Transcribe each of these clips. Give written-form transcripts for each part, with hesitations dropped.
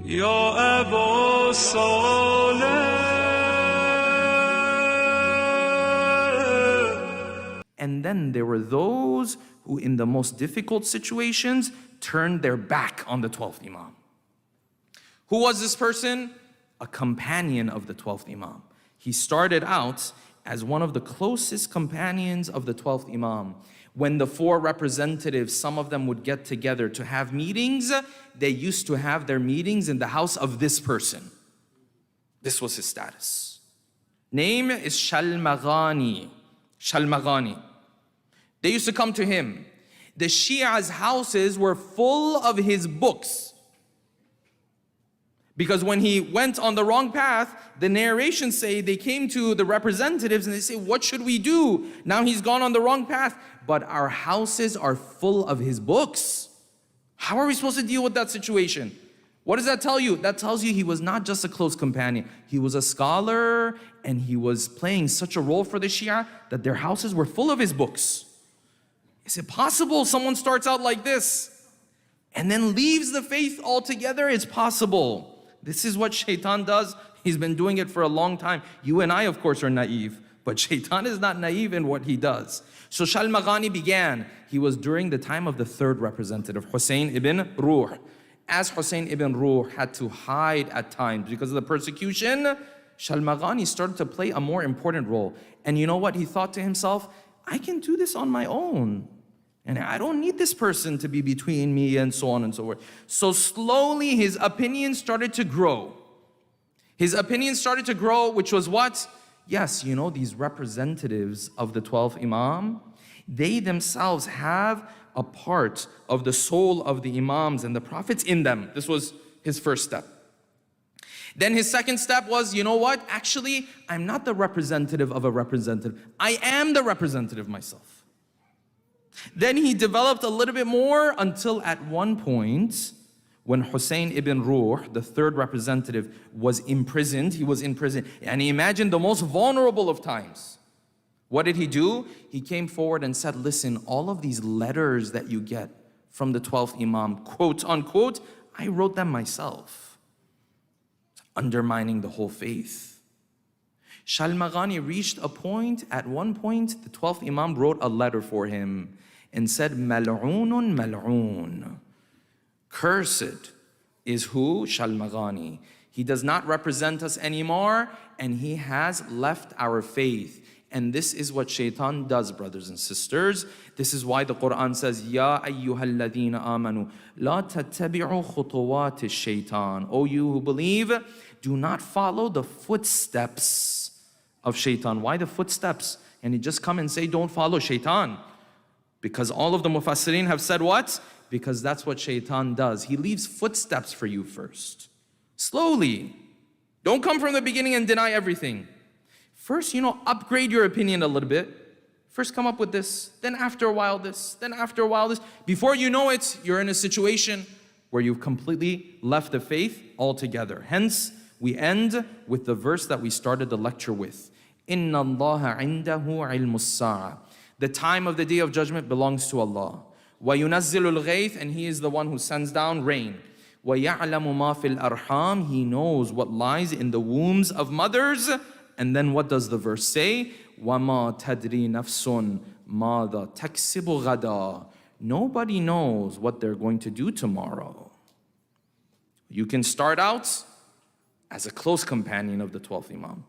يا أبا صالح. And then there were those who in the most difficult situations turned their back on the 12th Imam. Who was this person? A companion of the 12th Imam. He started out as one of the closest companions of the 12th Imam. When the four representatives, some of them would get together to have meetings, they used to have their meetings in the house of this person. This was his status. Name is Shalmaghani. Shalmaghani. They used to come to him. The Shia's houses were full of his books. Because when he went on the wrong path, the narrations say they came to the representatives and they say, what should we do? Now he's gone on the wrong path, but our houses are full of his books. How are we supposed to deal with that situation? What does that tell you? That tells you he was not just a close companion. He was a scholar and he was playing such a role for the Shia that their houses were full of his books. Is it possible someone starts out like this and then leaves the faith altogether? It's possible. This is what Shaitan does. He's been doing it for a long time. You and I, of course, are naive, but Shaitan is not naive in what he does. So Shalmaghani began. He was during the time of the third representative, Hussein ibn Ruh. As Hussein ibn Ruh had to hide at times because of the persecution, Shalmaghani started to play a more important role. And you know what? He thought to himself, I can do this on my own. And I don't need this person to be between me and so on and so forth. So slowly his opinion started to grow. His opinion started to grow, which was what? Yes, you know, these representatives of the 12th Imam, they themselves have a part of the soul of the Imams and the Prophets in them. This was his first step. Then his second step was, you know what? Actually, I'm not the representative of a representative. I am the representative myself. Then he developed a little bit more until at one point, when Hussein ibn Ruh, the third representative, was imprisoned, he was in prison. And he imagined the most vulnerable of times. What did he do? He came forward and said, listen, all of these letters that you get from the 12th Imam, quote unquote, I wrote them myself. Undermining the whole faith. Shalmaghani reached a point, at one point, the 12th Imam wrote a letter for him and said, Mal'oonun mal'oon. Cursed is who? Shalmaghani. He does not represent us anymore and he has left our faith. And this is what Shaitan does, brothers and sisters. This is why the Quran says, Ya ayyuhalladhina amanu, la tattabi'u khutuwati shaitan. O you who believe, do not follow the footsteps of Shaitan. Why the footsteps? And he just come and say, don't follow Shaitan. Because all of the Mufassirin have said what? Because that's what Shaitan does. He leaves footsteps for you first. Slowly. Don't come from the beginning and deny everything. First, upgrade your opinion a little bit. First come up with this, then after a while this, then after a while this. Before you know it, you're in a situation where you've completely left the faith altogether. Hence, we end with the verse that we started the lecture with. Inna Allaha indahu ilmus sa'a. The time of the Day of Judgment belongs to Allah. وَيُنَزِّلُ الْغَيْثِ. And He is the one who sends down rain. وَيَعْلَمُ مَا فِي الْأَرْحَامِ. He knows what lies in the wombs of mothers. And then what does the verse say? وَمَا تَدْرِي نَفْسٌ مَاذَا تَكْسِبُ غَدًا. Nobody knows what they're going to do tomorrow. You can start out as a close companion of the 12th Imam.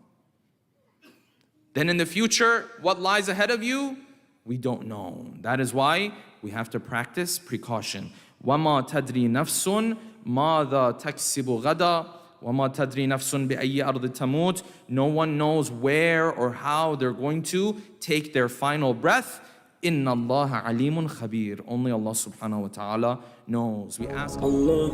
Then in the future, what lies ahead of you? We don't know. That is why we have to practice precaution. وَمَا تَدْرِي نَفْسٌ مَاذَا تَكْسِبُ غَدًا وَمَا تَدْرِي نَفْسٌ بِأَيِّ أَرْضٍ تَمُوتُ. No one knows where or how they're going to take their final breath. إِنَّ اللَّهَ عَلِيمٌ خَبِيرٌ. Only Allah subhanahu wa ta'ala knows. We ask Allah.